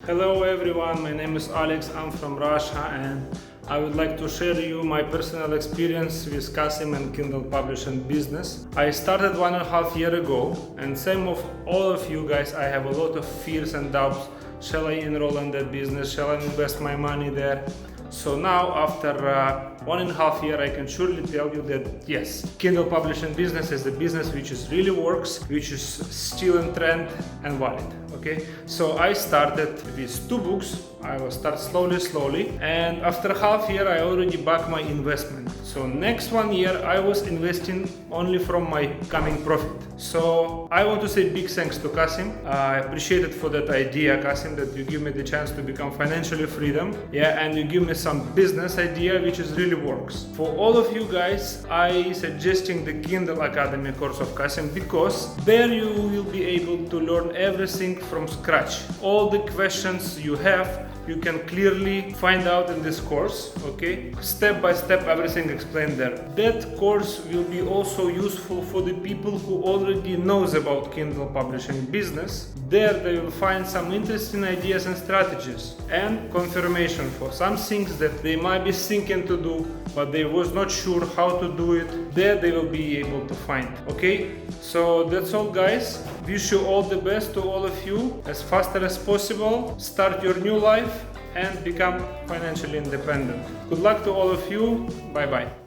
Hello everyone, my name is Alex, I'm from Russia and I would like to share you my personal experience with Kasim and Kindle publishing business. I started 1.5 years ago and same of all of you guys, I have a lot of fears and doubts. Shall I enroll in that business? Shall I invest my money there? So now after 1.5 years I can surely tell you that yes, Kindle publishing business is a business which is really works, which is still in trend and valid. Okay, so I started with 2 books. I will start slowly and after half year I already back my investment. So next 1 year I was investing only from my coming profit. So I want to say big thanks to Kasim. I appreciate it for that idea, Kasim, that you give me the chance to become financially freedom. Yeah, and you give me some business idea which is really works. For all of you guys, I suggesting the Kindle Academy course of Kasim because there you will be able to learn everything from scratch. All the questions you have, you can clearly find out in this course, okay? Step by step, everything explained there. That course will be also useful for the people who already knows about Kindle publishing business. There they will find some interesting ideas and strategies and confirmation for some things that they might be thinking to do, but they was not sure how to do it. There they will be able to find, okay? So that's all guys. Wish you all the best to all of you as faster as possible. Start your new life and become financially independent. Good luck to all of you. Bye bye.